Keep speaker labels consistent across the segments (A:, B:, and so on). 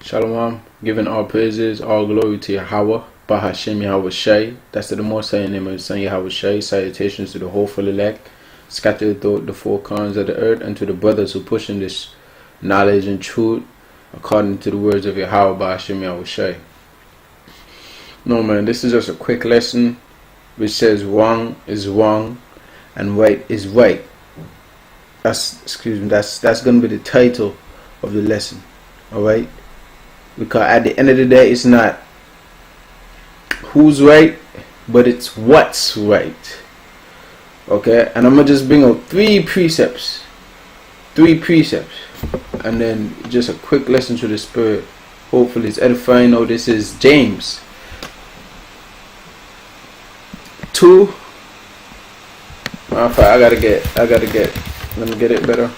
A: Shalom, giving all praises, all glory to Yahweh, Bahashem Yahweh Shai. That's the Most High name of His Son Yahweh Shai. Salutations to the hopeful elect, scattered throughout the four corners of the earth, and to the brothers who push in this knowledge and truth, according to the words of Yahweh, Bahashem Yahweh Shai. No man, this is just a quick lesson which says wrong is wrong and right is right. That's gonna be the title of the lesson. Alright? Because at the end of the day, it's not who's right, but it's what's right. Okay? And I'm going to just bring out three precepts. And then just a quick lesson to the Spirit. Hopefully it's edifying. Now this is James 2. I gotta get, let me get it better.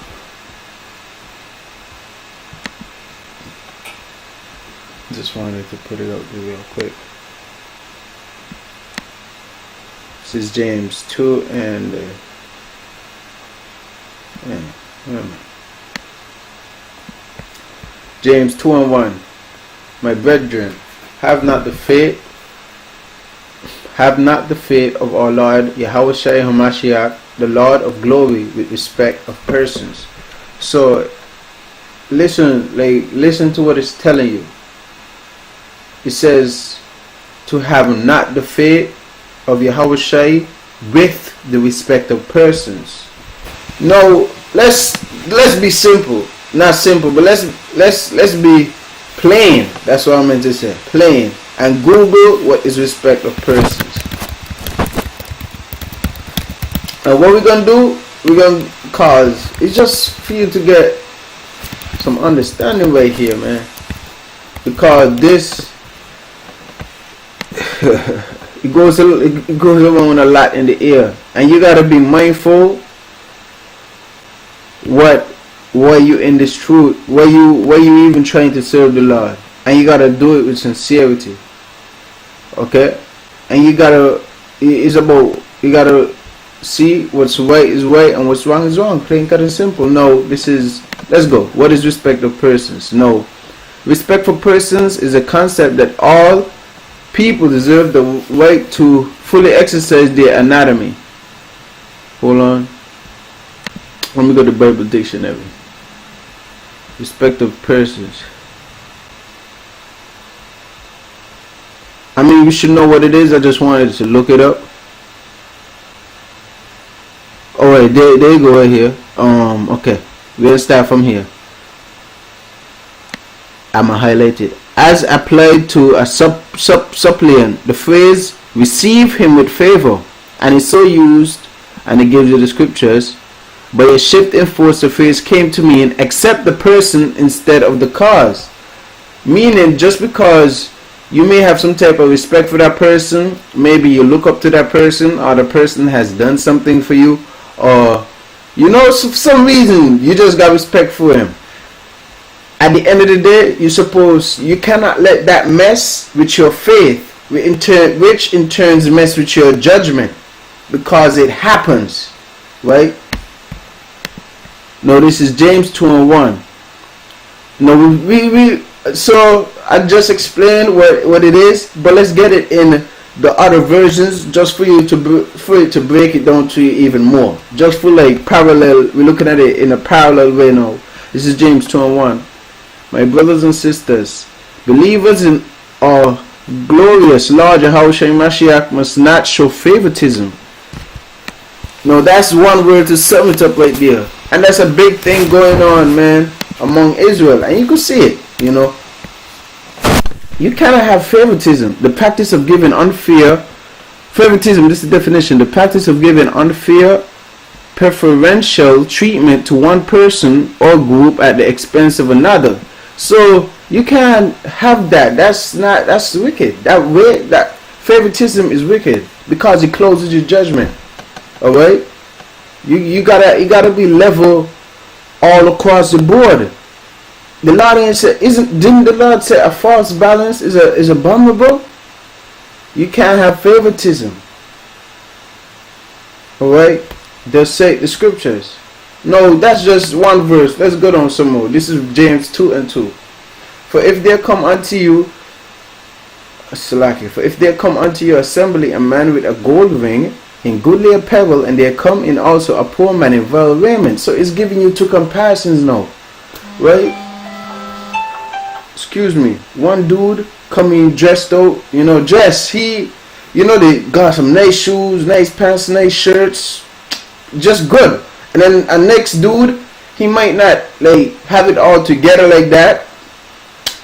A: Just wanted to put it up there real quick. This is James 2 and James 2 and 1. My brethren, have not the faith of our Lord Yahweh Shai HaMashiach, the Lord of glory, with respect of persons. So listen to what it's telling you. It says to have not the faith of Yahweh Shai with the respect of persons. No, let's be simple. Not simple, but let's be plain. That's what I meant to say. Plain. And Google what is respect of persons. And what we're gonna do, cause it's just for you to get some understanding right here, man. Because this it goes around a lot in the air, and you gotta be mindful what you in this truth, where you even trying to serve the Lord, and you gotta do it with sincerity. Okay, and you gotta see what's right is right and what's wrong is wrong. Plain, cut, and simple. No, let's go. What is respect of persons? No, respect for persons is a concept that all people deserve the right to fully exercise their anatomy. Hold on. Let me go to Bible Dictionary. Respect of persons. I mean, you should know what it is. I just wanted to look it up. Alright, there you go right here. Okay. We'll start from here. I'ma highlight it. As applied to a suppliant, the phrase receive him with favor, and is so used, and it gives you the scriptures. By a shift in force, the phrase came to mean accept the person instead of the cause. Meaning, just because you may have some type of respect for that person, maybe you look up to that person, or the person has done something for you, or for some reason you just got respect for him. At the end of the day, you cannot let that mess with your faith, which in turn mess with your judgment, because it happens, right? Now this is James 2 and 1. Now so I just explained what it is, but let's get it in the other versions, just for it to break it down to you even more. Just for like parallel, we're looking at it in a parallel way now. This is James 2 and 1. My brothers and sisters, believers in our glorious Lord Yahweh Shai Mashiach must not show favoritism. Now that's one word to sum it up right there. And that's a big thing going on, man, among Israel. And you can see it, You cannot have favoritism. The practice of giving unfair, favoritism, this is the definition, the practice of giving unfair, preferential treatment to one person or group at the expense of another. So you can't have that. That's wicked. That favoritism is wicked, because it closes your judgment. Alright? You gotta be level all across the board. The Lord didn't the Lord say a false balance is abominable? You can't have favoritism. Alright? They'll say the scriptures. No, that's just one verse. Let's go down some more. This is James 2 and 2. For if there come unto you your assembly a man with a gold ring in goodly apparel, and there come in also a poor man in vile raiment. So it's giving you two comparisons now, right? Excuse me. One dude coming dressed out, they got some nice shoes, nice pants, nice shirts, just good. And then a next dude, he might not like have it all together like that.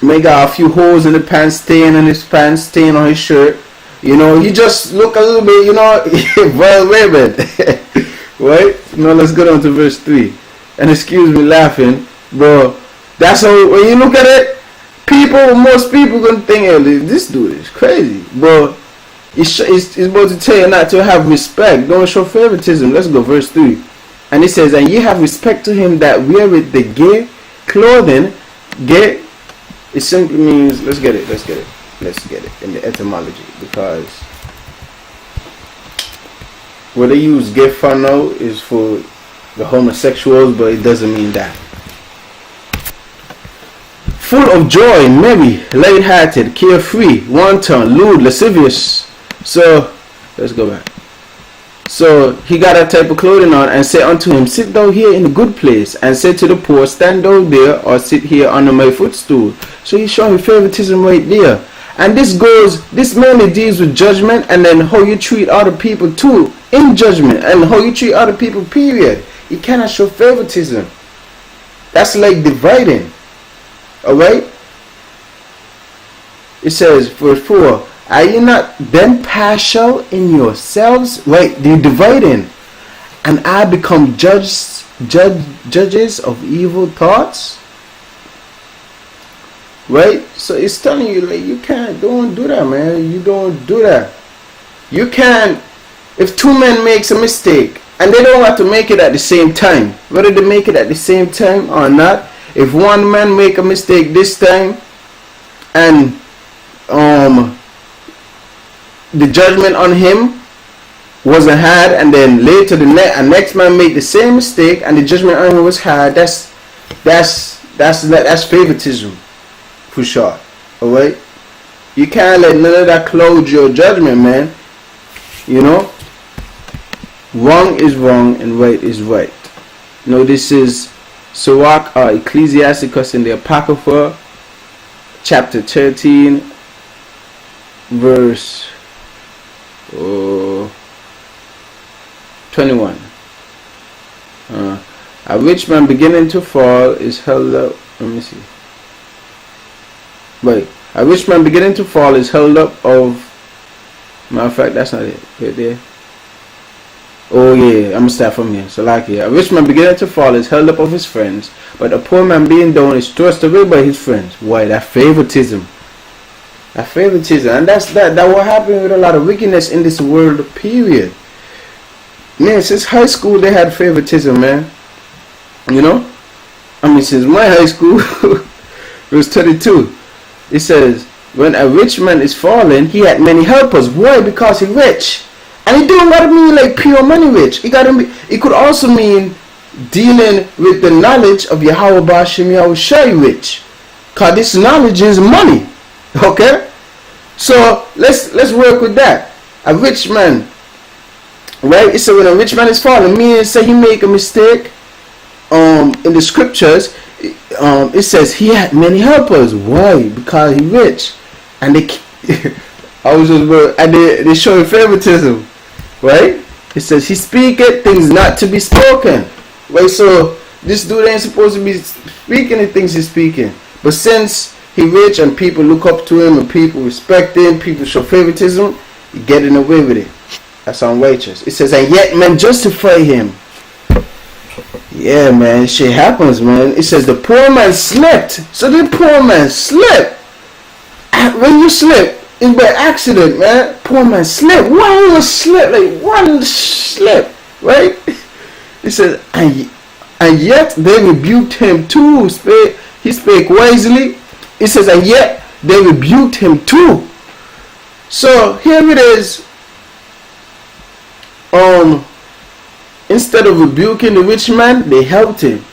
A: May got a few holes in the pants, stain on his pants, stain on his shirt. He just look a little bit, well raven. Right? Let's go down to verse 3. And excuse me laughing, bro. That's how, when you look at it, most people gonna think, hey, this dude is crazy. Bro, it's about to tell you not to have respect. Don't show favoritism. Let's go, verse 3. And it says, and ye have respect to him that weareth the gay clothing. Gay, it simply means, let's get it in the etymology, because what they use gay for now is for the homosexuals, but it doesn't mean that. Full of joy, merry, light-hearted, carefree, wanton, lewd, lascivious. So let's go back. So he got that type of clothing on, and said unto him, sit thou here in a good place, and said to the poor, stand thou there, or sit here under my footstool. So he's showing favoritism right there. And this mainly deals with judgment, and then how you treat other people too in judgment, and how you treat other people, period. You cannot show favoritism. That's like dividing. Alright? It says, verse 4, are you not then partial in yourselves? Right, you're dividing. And I become judges of evil thoughts? Right? So it's telling you, like, don't do that, man. You don't do that. You can't, if two men makes a mistake, and they don't have to make it at the same time, whether they make it at the same time or not, if one man make a mistake this time, and the judgment on him wasn't had, and then later the next man made the same mistake and the judgment on him was had, that's favoritism for sure. Alright? You can't let none of that cloud your judgment, man. Wrong is wrong and right is right. This is Sirach or Ecclesiasticus in the Apocrypha, chapter 13, verse 21. A rich man beginning to fall is held up. Let me see. Wait. A rich man beginning to fall is held up of. Matter of fact, that's not it. Right there. Oh yeah, I'm gonna start from here. So like here, a rich man beginning to fall is held up of his friends, but a poor man being down is thrust away by his friends. Why? That favoritism. And that's what happened with a lot of wickedness in this world, period. Man, since high school they had favoritism, man. Since my high school, verse 32, it says, when a rich man is fallen, he had many helpers. Why? Because he's rich. And it don't gotta mean like pure money rich. It could also mean dealing with the knowledge of Yahweh Bashim Yahweh Shai rich. Cause this knowledge is money. Okay? So let's work with that. A rich man, right? It said when a rich man is fallen, meaning say he make a mistake. In the scriptures, it says he had many helpers. Why? Because he rich. And they show favoritism. Right? It says he speaketh things not to be spoken. Right? So this dude ain't supposed to be speaking the things he's speaking. But since he rich and people look up to him and people respect him, people show favoritism, he getting away with it. That's unrighteous. It says, and yet men justify him. Yeah, man, shit happens, man. It says the poor man slept. So the poor man slept. When you slip, it's by accident, man. Poor man slept. One slip, like one slip, right? It says, and yet they rebuked him too. He spake wisely. It says, and yet they rebuked him too. So here it is. Instead of rebuking the rich man, they helped him.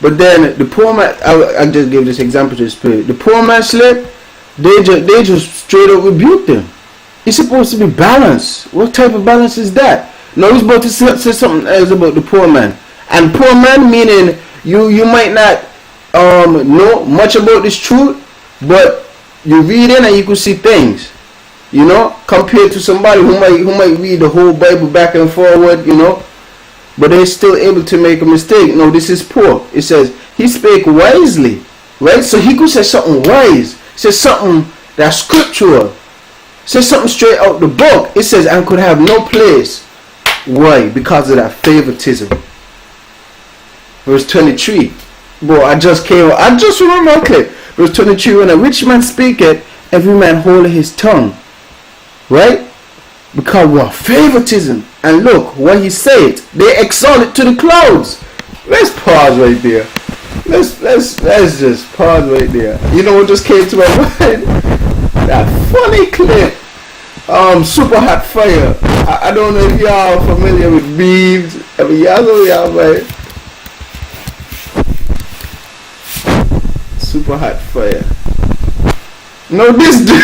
A: But then the poor man, I just gave this example to the spirit. The poor man slept. They just straight up rebuked him. It's supposed to be balance. What type of balance is that? No, he's about to say something else about the poor man. And poor man meaning you might not know much about this truth, but you read in and you can see things. You know, compared to somebody who might read the whole Bible back and forward, you know, but they're still able to make a mistake. No, this is poor. It says he spake wisely, right? So he could say something wise, say something that's scriptural, say something straight out the book. It says and could have no place. Why? Because of that favoritism. Verse 23. Boy, I just remember a clip. Verse 23. When a rich man speaketh, every man holdeth his tongue. Right? Because what? Favoritism. And look what he said. They exalt it to the clouds. Let's pause right there. Let's just pause right there. You know what just came to my mind? That funny clip. Super hot fire. I don't know if y'all are familiar with memes. I mean, y'all know y'all, right? Super hot fire. No, this dude.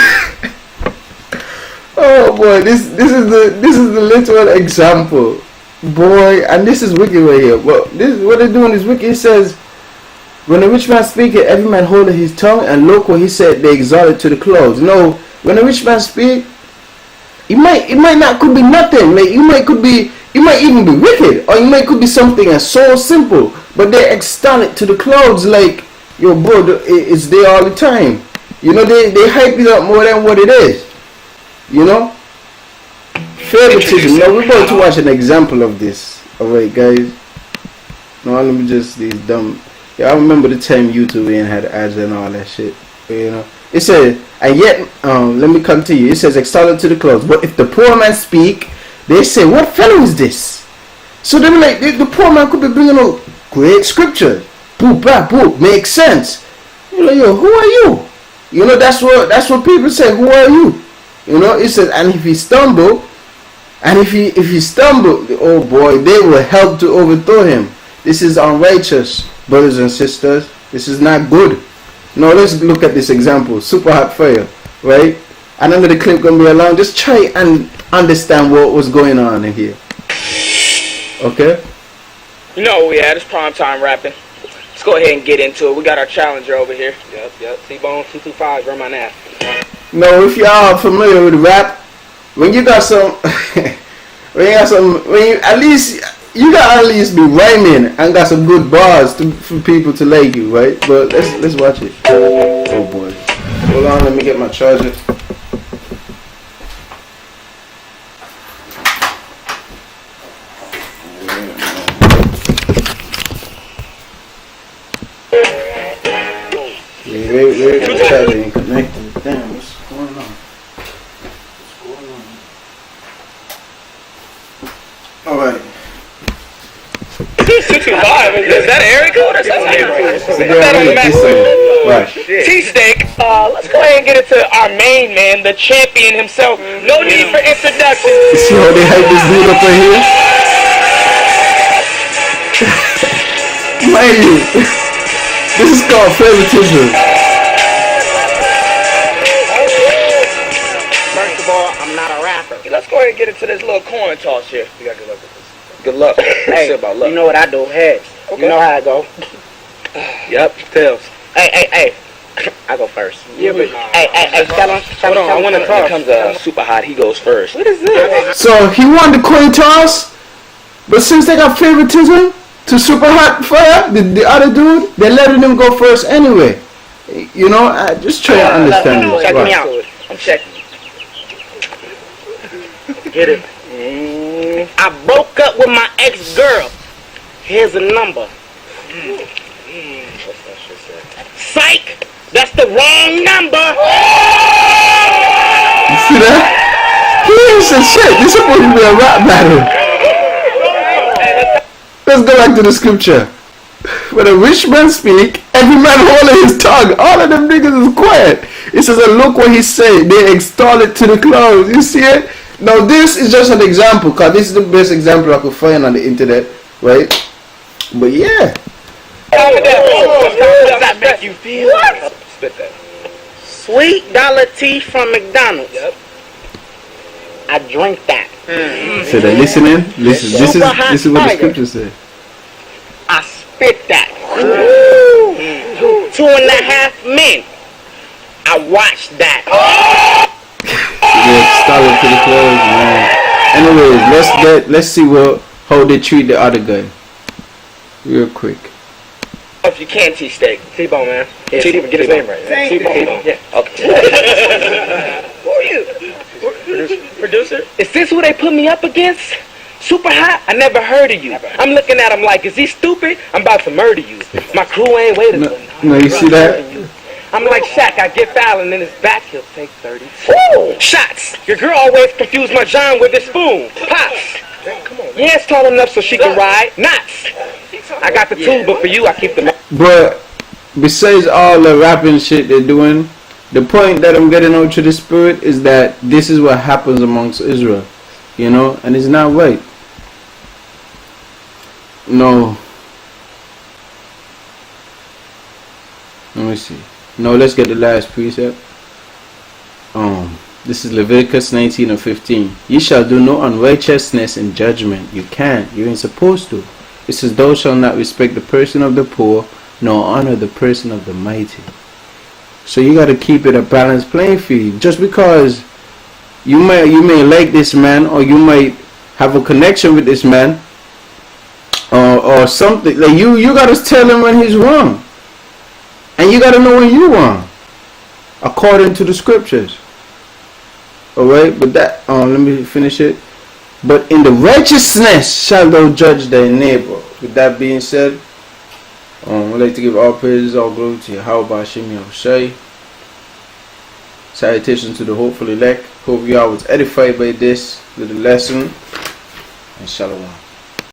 A: Oh boy, this is the literal example, boy, and this is wicked right here. Well, this what they're doing is wicked. It says, when a rich man speaketh, every man holdeth his tongue, and look what he said, they exalted to the clouds. No, when a rich man speak, it might not could be nothing. Like it might even be wicked, or it could be something that's so simple, but they extol it to the clouds. Like, yo, bro, it's there all the time. You know, they hype it up more than what it is. You know? Favoritism. Now we're about to watch an example of this. Alright, guys. Now let me just these dumb. Yeah, I remember the time YouTube ain't had ads and all that shit. You know? It says, and yet, let me continue. It says, exalted to the clouds. But if the poor man speak, they say, what fellow is this? So they be like, the poor man could be bringing out great scripture. Boop, blah, boop. Makes sense. You know, yo, who are you? You know, that's what people say. Who are you? You know, it says, and if he stumble, if he stumble, oh boy, they will help to overthrow him. This is unrighteous, brothers and sisters. This is not good. Now let's look at this example. Super hot fire, right? And under the clip gonna be long. Just try and understand what was going on in here. Okay?
B: You know what we had? It's prime time rapping. Let's go ahead and get into it. We got our challenger over here. Yep. T-Bone 225, run my nap.
A: Now, if y'all familiar with rap, when you got some, at least you gotta at least be rhyming and got some good bars for people to like you, right? But let's watch it. Oh boy, hold on, let me get my charger. Wait, the charger ain't connected. Damn, what's going on? Alright.
B: 225, is that an area code or something? Is that on the back?
A: Right.
B: T-Steak, let's go ahead and get into our main man, the champion himself. No need for introduction.
A: You see how they hype this dude up right here? Mind you, this is called favoritism.
B: First of all, I'm not a rapper. Let's go ahead and get into this little coin toss here. You got good luck with this. Good luck.
C: Hey,
B: about luck.
C: You know what I do? Heads. Okay. You know how I go.
B: Yep, tails.
C: Hey. I go first.
B: Yeah, but
C: hey, tell him.
B: Hold on, I want to when it comes super hot, he goes first.
C: What is this?
A: So he won the coin toss, but since they got favoritism to super hot fire, the other dude, they're letting him go first anyway. You know, I just try to understand this.
C: Check me out. I'm checking. Get it. I broke up with my ex-girl. Here's a number.
B: What's that shit say?
C: Psych! That's the wrong number!
A: You see that? He ain't said shit. This is supposed to be a rap battle. Let's go back to the scripture. When a rich man speak, every man holding his tongue. All of them niggas is quiet. It says, and look what he said. They extol it to the clouds. You see it? Now this is just an example, because this is the best example I could find on the internet, right? But yeah,
C: How does that make you feel?
B: What? Spit that.
C: Sweet dollar tea from McDonald's.
B: Yep.
C: I drink that.
A: So they're listening. Listen. This
C: Super hot
A: is what the
C: tiger.
A: scriptures say.
C: I spit that. 2.5 men. I watched that.
A: Yeah, started to the close, man. Anyways, let's see how they treat the other guy. Real quick.
B: If you can T-Steak.
C: T-Bone, man.
B: Yeah, T-Bone, get his name right.
C: Thank
B: T-Bone.
C: you.
B: Yeah. Okay. Who are you? Producer?
C: Is this who they put me up against? Super hot? I never heard of you. I'm looking at him like, is he stupid? I'm about to murder you. My crew ain't waiting.
A: No, you see that?
C: I'm like Shaq, I get foul and then his back he'll take 30. Woo! Shots! Your girl always confused my John with his spoon. Pops!
B: Come on.
C: Yeah, it's tall enough so she can ride. Knots! I got the tools, but for you, I keep the...
A: But besides all the rapping shit they're doing, the point that I'm getting out to the spirit is that this is what happens amongst Israel, you know, and it's not right. No. Let me see. No, let's get the last precept. This is Leviticus 19 and 15. Ye shall do no unrighteousness in judgment. You can't. You ain't supposed to. It says, thou shalt not respect the person of the poor, nor honor the person of the mighty. So you got to keep it a balanced playing field. Just because you may like this man, or you might have a connection with this man, or something, like you got to tell him when he's wrong, and you got to know when you're wrong, according to the scriptures. All right, but that let me finish it. But in the righteousness shall thou judge thy neighbor. With that being said, I'd like to give all praises, all glory to Yahweh Hashem Yahushai. Salutations to the hopeful elect. Hope y'all was edified by this little lesson. And shalom.